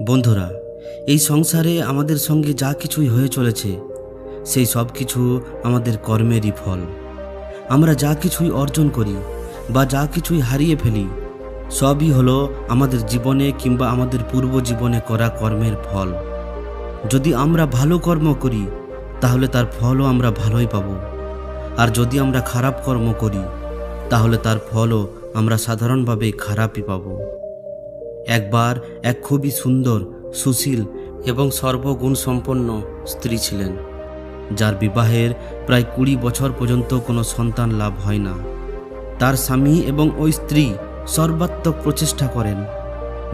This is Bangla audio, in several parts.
বন্ধুরা, এই সংসারে আমাদের সঙ্গে যা কিছুই হয়ে চলেছে সেই সব কিছু আমাদের কর্মেরই ফল। আমরা যা কিছুই অর্জন করি বা যা কিছুই হারিয়ে ফেলি সবই হলো আমাদের জীবনে কিংবা আমাদের পূর্ব জীবনে করা কর্মের ফল। যদি আমরা ভালো কর্ম করি তাহলে তার ফলও আমরা ভালোই পাব, আর যদি আমরা খারাপ কর্ম করি তাহলে তার ফলও আমরা সাধারণভাবে খারাপই পাব। একবার এক খুবই সুন্দর, সুশীল এবং সর্বগুণসম্পন্ন স্ত্রী ছিলেন, যার বিবাহের প্রায় 20 বছর পর্যন্ত কোনো সন্তান লাভ হয় না। তার স্বামী এবং ওই স্ত্রী সর্বাত্মক প্রচেষ্টা করেন,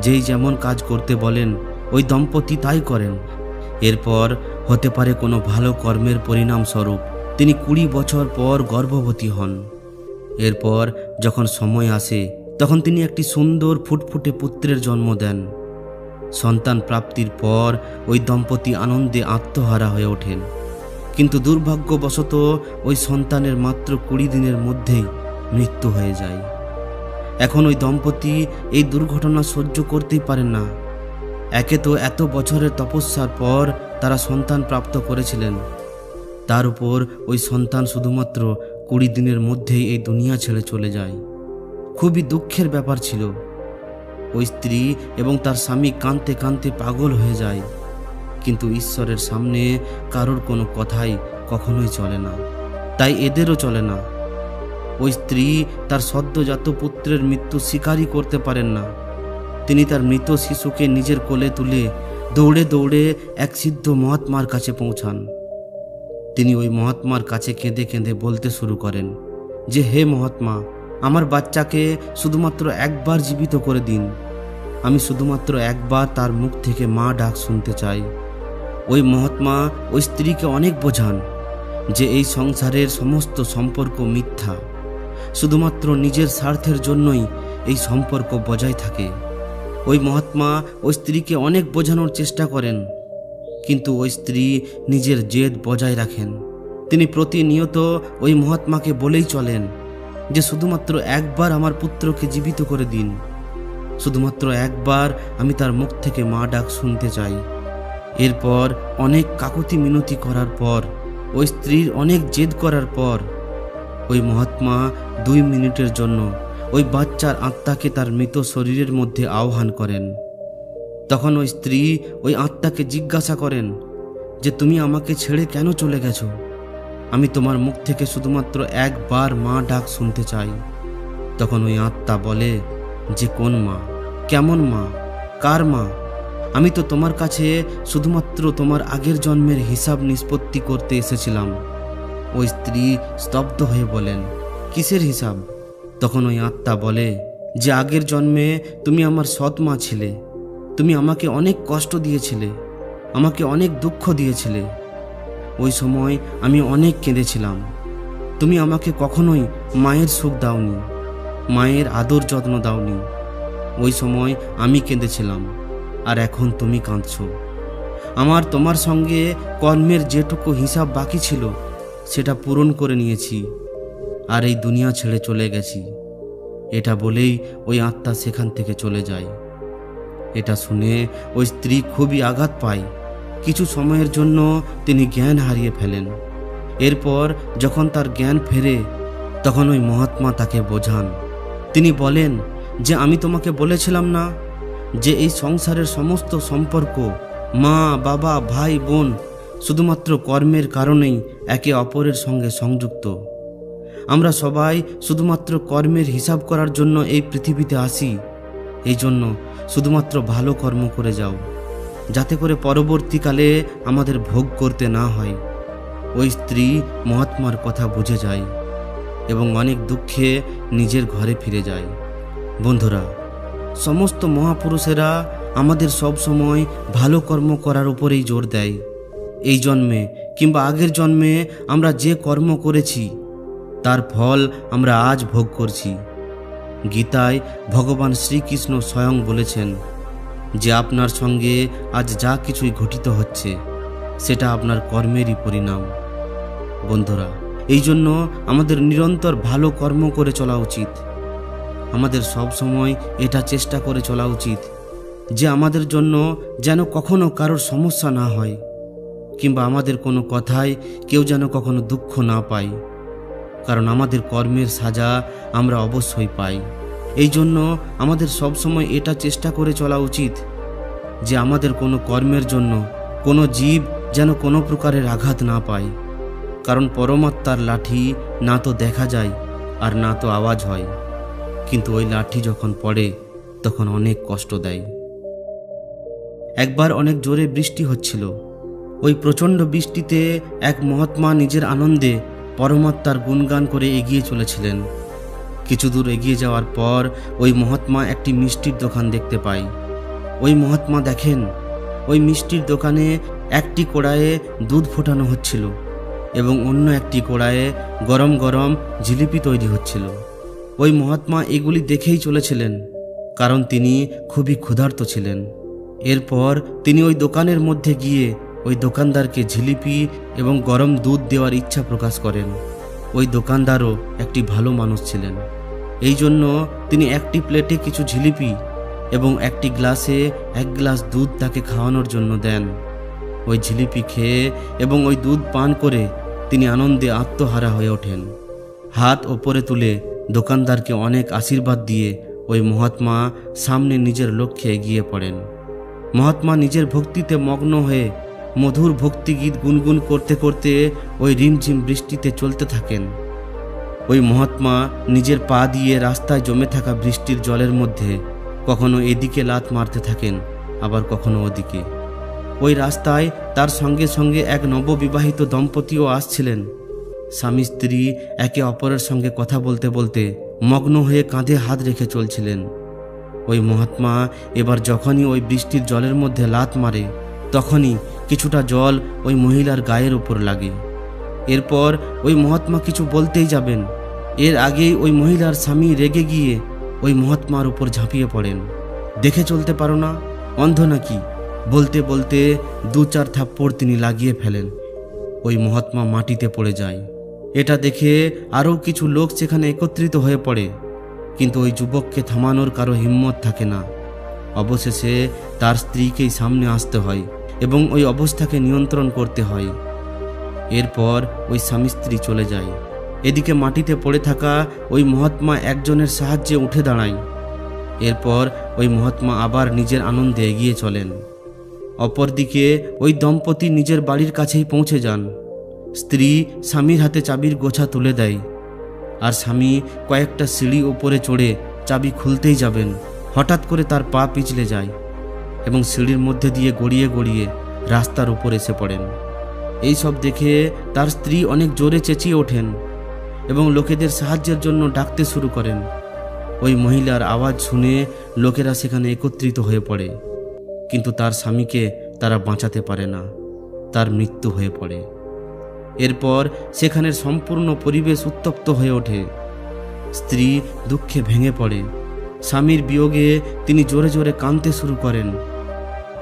যেই যেমন কাজ করতে বলেন ওই দম্পতি তাই করেন। এরপর হতে পারে কোনো ভালো কর্মের পরিণামস্বরূপ তিনি 20 বছর পর গর্ভবতী হন। এরপর যখন সময় আসে তখন তিনি একটি সুন্দর ফুটফুটে পুত্রের জন্ম দেন। সন্তান প্রাপ্তির পর ওই দম্পতি আনন্দে আত্মহারা হয়ে ওঠেন, কিন্তু দুর্ভাগ্যবশত ওই সন্তানের মাত্র 20 দিনের মধ্যেই মৃত্যু হয়ে যায়। এখন ওই দম্পতি এই দুর্ঘটনা সহ্য করতেই পারেন না। একে তো এত বছরের তপস্যার পর তারা সন্তান প্রাপ্ত করেছিলেন, তার উপর ওই সন্তান শুধুমাত্র 20 দিনের মধ্যেই এই দুনিয়া ছেড়ে চলে যায়। খুবই দুঃখের ব্যাপার ছিল। ওই স্ত্রী এবং তার স্বামী কাঁদতে কাঁদতে পাগল হয়ে যায়, কিন্তু ঈশ্বরের সামনে কারোর কোনো কথাই কখনোই চলে না, তাই এদেরও চলে না। ওই স্ত্রী তার সদ্যজাত পুত্রের মৃত্যু স্বীকারই করতে পারেন না। তিনি তার মৃত শিশুকে নিজের কোলে তুলে দৌড়ে দৌড়ে এক সিদ্ধ মহাত্মার কাছে পৌঁছান। তিনি ওই মহাত্মার কাছে কেঁদে কেঁদে বলতে শুরু করেন যে, হে মহাত্মা, আমার বাচ্চাকে শুধুমাত্র একবার জীবিত করে দিন। আমি শুধুমাত্র একবার তার মুখ থেকে মা ডাক শুনতে চাই। ওই মহাত্মা ওই স্ত্রীকে অনেক বোঝান যে এই সংসারের সমস্ত সম্পর্ক মিথ্যা, শুধুমাত্র নিজের স্বার্থের জন্যই এই সম্পর্ক বজায় থাকে। ওই মহাত্মা ওই স্ত্রীকে অনেক বোঝানোর চেষ্টা করেন, কিন্তু ওই স্ত্রী নিজের জেদ বজায় রাখেন। তিনি প্রতিনিয়ত ওই মহাত্মাকে বলেই চলেন যে শুধুমাত্র একবার আমার পুত্রকে জীবিত করে দিন, শুধুমাত্র একবার আমি তার মুখ থেকে মা ডাক শুনতে চাই। এরপর অনেক কাকুতি মিনতি করার পর, ওই স্ত্রীর অনেক জেদ করার পর ওই মহাত্মা 2 মিনিটের জন্য ওই বাচ্চার আত্মাকে তার মৃত শরীরের মধ্যে আহ্বান করেন। তখন ওই স্ত্রী ওই আত্মাকে জিজ্ঞাসা করেন যে তুমি আমাকে ছেড়ে কেন চলে গেছো? আমি তোমার মুখ থেকে শুধুমাত্র একবার মা ডাক শুনতে চাই। তখন ওই আত্মা বলে যে কোন মা, কেমন মা, কার মা? আমি তো তোমার কাছে শুধুমাত্র তোমার আগের জন্মের হিসাব নিষ্পত্তি করতে এসেছিলাম। ওই স্ত্রী স্তব্ধ হয়ে বলেন, কিসের হিসাব? তখন ওই আত্মা বলে যে আগের জন্মে তুমি আমার সৎ মা ছিলে, তুমি আমাকে অনেক কষ্ট দিয়েছিলে, আমাকে অনেক দুঃখ দিয়েছিলে। ওই সময় আমি অনেক কেঁদেছিলাম। তুমি আমাকে কখনোই মায়ের সুখ দাওনি, মায়ের আদর যত্ন দাওনি। ওই সময় আমি কেঁদেছিলাম, আর এখন তুমি কাঁদছো। আমার তোমার সঙ্গে কর্মের যেটুকু হিসাব বাকি ছিল সেটা পূরণ করে নিয়েছি, আর এই দুনিয়া ছেড়ে চলে গেছি। এটা বলেই ওই আত্মা সেখান থেকে চলে যায়। এটা শুনে ওই স্ত্রী খুবই আঘাত পায়। কিছু সময়ের জন্য তিনি জ্ঞান হারিয়ে ফেলেন। এরপর যখন তার জ্ঞান ফেরে তখন ওই মহাত্মা তাকে বোঝান। তিনি বলেন যে আমি তোমাকে বলেছিলাম না যে এই সংসারের সমস্ত সম্পর্ক, মা, বাবা, ভাই, বোন, শুধুমাত্র কর্মের কারণেই একে অপরের সঙ্গে সংযুক্ত। আমরা সবাই শুধুমাত্র কর্মের হিসাব করার জন্য এই পৃথিবীতে আসি। এই জন্য শুধুমাত্র ভালো কর্ম করে যাও, যাতে করে পরবর্তীকালে আমাদের ভোগ করতে না হয়। ওই স্ত্রী মহাত্মার কথা বুঝে যায় এবং অনেক দুঃখে নিজের ঘরে ফিরে যায়। বন্ধুরা, সমস্ত মহাপুরুষেরা আমাদের সব সময় ভালো কর্ম করার উপরেই জোর দেয়। এই জন্মে কিংবা আগের জন্মে আমরা যে কর্ম করেছি তার ফল আমরা আজ ভোগ করছি। গীতায় ভগবান শ্রীকৃষ্ণ স্বয়ং বলেছেন যে আপনার সঙ্গে আজ যা কিছুই ঘটিত হচ্ছে সেটা আপনার কর্মেরই পরিণাম। বন্ধুরা, এই জন্য আমাদের নিরন্তর ভালো কর্ম করে চলা উচিত। আমাদের সব সময় এটা চেষ্টা করে চলা উচিত যে আমাদের জন্য যেন কখনো কারোর সমস্যা না হয়, কিংবা আমাদের কোনো কথায় কেউ যেন কখনো দুঃখ না পায়, কারণ আমাদের কর্মের সাজা আমরা অবশ্যই পাই। এই জন্য আমাদের সবসময় এটা চেষ্টা করে চলা উচিত যে আমাদের কোনো কর্মের জন্য কোনো জীব যেন কোনো প্রকারের আঘাত না পায়, কারণ পরমাত্মার লাঠি না তো দেখা যায় আর না তো আওয়াজ হয়, কিন্তু ওই লাঠি যখন পড়ে তখন অনেক কষ্ট দেয়। একবার অনেক জোরে বৃষ্টি হচ্ছিল। ওই প্রচণ্ড বৃষ্টিতে এক মহাত্মা নিজের আনন্দে পরমাত্মার গুণগান করে এগিয়ে চলেছিলেন। কিছু দূর এগিয়ে যাওয়ার পর ওই মহাত্মা একটি মিষ্টির দোকান দেখতে পায়। ওই মহাত্মা দেখেন ওই মিষ্টির দোকানে একটি কড়াইয়ে দুধ ফোটানো হচ্ছিল এবং অন্য একটি কড়াইয়ে গরম গরম জিলিপি তৈরি হচ্ছিল। ওই মহাত্মা এগুলি দেখেই চলেছিলেন, কারণ তিনি খুবই ক্ষুধার্ত ছিলেন। এরপর তিনি ওই দোকানের মধ্যে গিয়ে ওই দোকানদারকে জিলিপি এবং গরম দুধ দেওয়ার ইচ্ছা প্রকাশ করেন। ওই দোকানদারও একটি ভালো মানুষ ছিলেন, এই জন্য তিনি একটি প্লেটে কিছু জিলিপি এবং একটি গ্লাসে এক গ্লাস দুধ তাকে খাওয়ানোর জন্য দেন। ওই জিলিপি খেয়ে এবং ওই দুধ পান করে তিনি আনন্দে আত্মহারা হয়ে ওঠেন। হাত ওপরে তুলে দোকানদারকে অনেক আশীর্বাদ দিয়ে ওই মহাত্মা সামনে নিজের লক্ষ্যে এগিয়ে পড়েন। মহাত্মা নিজের ভক্তিতে মগ্ন হয়ে মধুর ভক্তিগীত গুনগুন করতে করতে ওই রিমঝিম বৃষ্টিতে চলতে থাকেন। ওই মহাত্মা নিজের পা দিয়ে রাস্তায় জমে থাকা বৃষ্টির জলের মধ্যে কখনো এদিকে লাথ মারতে থাকেন, আবার কখনো ওদিকে। ওই রাস্তায় তার সঙ্গে সঙ্গে এক নববিবাহিত দম্পতিও আসছিলেন। স্বামী স্ত্রী একে অপরের সঙ্গে কথা বলতে বলতে মগ্ন হয়ে কাঁধে হাত রেখে চলছিলেন। ওই মহাত্মা এবার যখনই ওই বৃষ্টির জলের মধ্যে লাথ মারে তখনই কিছুটা জল ওই মহিলার গায়ের উপর লাগে। এরপর ওই মহাত্মা কিছু বলতেই যাবেন, এর আগেই ওই মহিলার স্বামী রেগে গিয়ে ওই মহাত্মার উপর ঝাঁপিয়ে পড়েন। দেখে চলতে পারো না, অন্ধ নাকি? বলতে বলতে 2-4 থাপ্পড় তিনি লাগিয়ে ফেলেন। ওই মহাত্মা মাটিতে পড়ে যায়। এটা দেখে আরও কিছু লোক সেখানে একত্রিত হয়ে পড়ে, কিন্তু ওই যুবককে থামানোর কারো হিম্মত থাকে না। অবশেষে তার স্ত্রীকেই সামনে আসতে হয় এবং ওই অবস্থাকে নিয়ন্ত্রণ করতে হয়। এরপর ওই স্বামী স্ত্রী চলে যায়। এদিকে মাটিতে পড়ে থাকা ওই মহাত্মা একজনের সাহায্যে উঠে দাঁড়ায়। এরপর ওই মহাত্মা আবার নিজের আনন্দে এগিয়ে চলেন। অপরদিকে ওই দম্পতি নিজের বাড়ির কাছেই পৌঁছে যান। স্ত্রী স্বামীর হাতে চাবির গোছা তুলে দেয়, আর স্বামী কয়েকটা সিঁড়ি উপরে চড়ে চাবি খুলতেই যাবেন, হঠাৎ করে তার পা পিছলে যায় এবং সিঁড়ির মধ্যে দিয়ে গড়িয়ে গড়িয়ে রাস্তার উপর এসে পড়েন। এই সব দেখে তার স্ত্রী অনেক জোরে চেঁচিয়ে ওঠেন এবং লোকেদের সাহায্যের জন্য ডাকতে শুরু করেন। ওই মহিলার আওয়াজ শুনে লোকেরা সেখানে একত্রিত হয়ে পড়ে, কিন্তু তার স্বামীকে তারা বাঁচাতে পারে না, তার মৃত্যু হয়ে পড়ে। এরপর সেখানের সম্পূর্ণ পরিবেশ উত্তপ্ত হয়ে ওঠে। স্ত্রী দুঃখে ভেঙে পড়ে। স্বামীর বিয়োগে তিনি জোরে জোরে কাঁদতে শুরু করেন।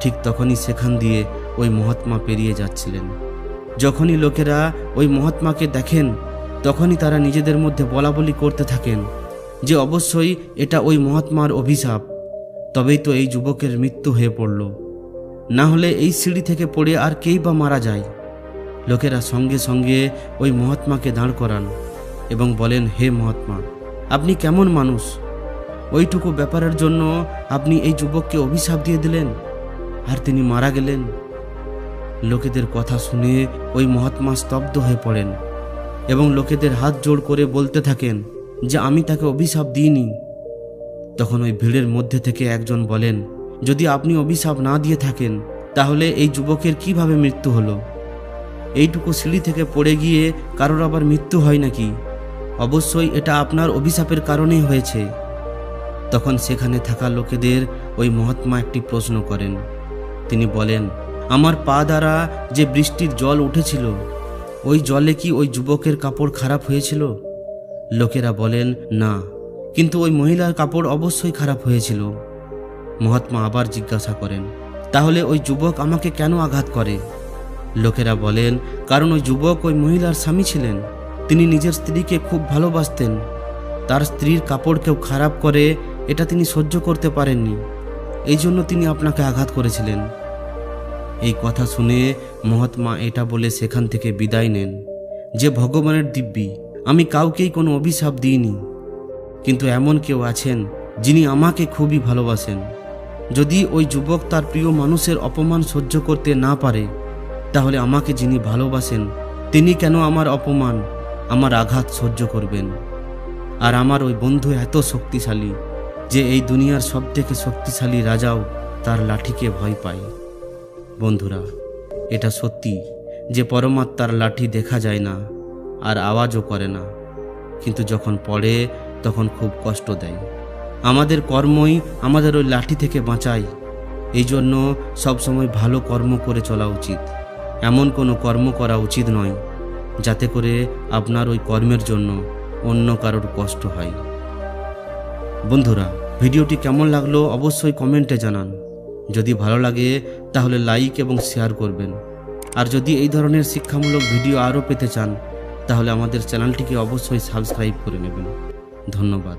ঠিক তখনই সেখান দিয়ে ওই মহাত্মা পেরিয়ে যাচ্ছিলেন। যখনই লোকেরা ওই মহাত্মাকে দেখেন তখনই তারা নিজেদের মধ্যে বলাবলি করতে থাকেন যে অবশ্যই এটা ওই মহাত্মার অভিশাপ, তবেই তো এই যুবকের মৃত্যু হয়ে পড়ল, না হলে এই সিঁড়ি থেকে পড়ে আর কেই বা মারা যায়। লোকেরা সঙ্গে সঙ্গে ওই মহাত্মাকে দাঁড় করান এবং বলেন, হে মহাত্মা, আপনি কেমন মানুষ? ওইটুকু ব্যাপারের জন্য আপনি এই যুবককে অভিশাপ দিয়ে দিলেন আর তিনি মারা গেলেন। লোকেদের কথা শুনে ওই মহাত্মা স্তব্ধ হয়ে পড়েন এবং লোকেদের হাত জোড় করে বলতে থাকেন যে আমি তাকে অভিশাপ দিইনি। তখন ওই ভিড়ের মধ্যে থেকে একজন বলেন, যদি আপনি অভিশাপ না দিয়ে থাকেন তাহলে এই যুবকের কিভাবে মৃত্যু হলো? এইটুকু সিঁড়ি থেকে পড়ে গিয়ে কারোর আবার মৃত্যু হয় নাকি? অবশ্যই এটা আপনার অভিশাপের কারণেই হয়েছে। তখন সেখানে থাকা লোকেদের ওই মহাত্মা একটি প্রশ্ন করেন। তিনি বলেন, আমার পা দ্বারা যে বৃষ্টির জল উঠেছিল ওই জলে কি ওই যুবকের কাপড় খারাপ হয়েছিল? লোকেরা বলেন, না, কিন্তু ওই মহিলার কাপড় অবশ্যই খারাপ হয়েছিল। মহাত্মা আবার জিজ্ঞাসা করেন, তাহলে ওই যুবক আমাকে কেন আঘাত করে? লোকেরা বলেন, কারণ ওই যুবক ওই মহিলার স্বামী ছিলেন। তিনি নিজের স্ত্রীকে খুব ভালোবাসতেন। তার স্ত্রীর কাপড় কেউ খারাপ করে এটা তিনি সহ্য করতে পারেননি। এই জন্য তিনি আপনাকে আঘাত করেছিলেন। এই কথা শুনে মহাত্মা এটা বলে সেখান থেকে বিদায় নেন যে ভগবানের দিব্যি, আমি কাউকেই কোনো অভিশাপ দিইনি, কিন্তু এমন কেউ আছেন যিনি আমাকে খুবই ভালোবাসেন। যদি ওই যুবক তার প্রিয় মানুষের অপমান সহ্য করতে না পারে, তাহলে আমাকে যিনি ভালোবাসেন তিনি কেন আমার অপমান, আমার আঘাত সহ্য করবেন? আর আমার ওই বন্ধু এত শক্তিশালী যে এই দুনিয়ার সবথেকে শক্তিশালী রাজাও তার লাঠিকে ভয় পায়। বন্ধুরা, এটা সত্যি যে পরমাত্মার লাঠি দেখা যায় না আর আওয়াজও করে না, কিন্তু যখন পড়ে তখন খুব কষ্ট দেয়। আমাদের কর্মই আমাদের ওই লাঠি থেকে বাঁচায়। এই জন্য সবসময় ভালো কর্ম করে চলা উচিত। এমন কোনো কর্ম করা উচিত নয় যাতে করে আপনার ওই কর্মের জন্য অন্য কারোর কষ্ট হয়। বন্ধুরা, ভিডিওটি কেমন লাগলো অবশ্যই কমেন্টে জানান। যদি ভালো লাগে তাহলে লাইক এবং শেয়ার করবেন। আর যদি এই ধরনের শিক্ষামূলক ভিডিও আরও পেতে চান তাহলে আমাদের চ্যানেলটিকে অবশ্যই সাবস্ক্রাইব করে নেবেন। ধন্যবাদ।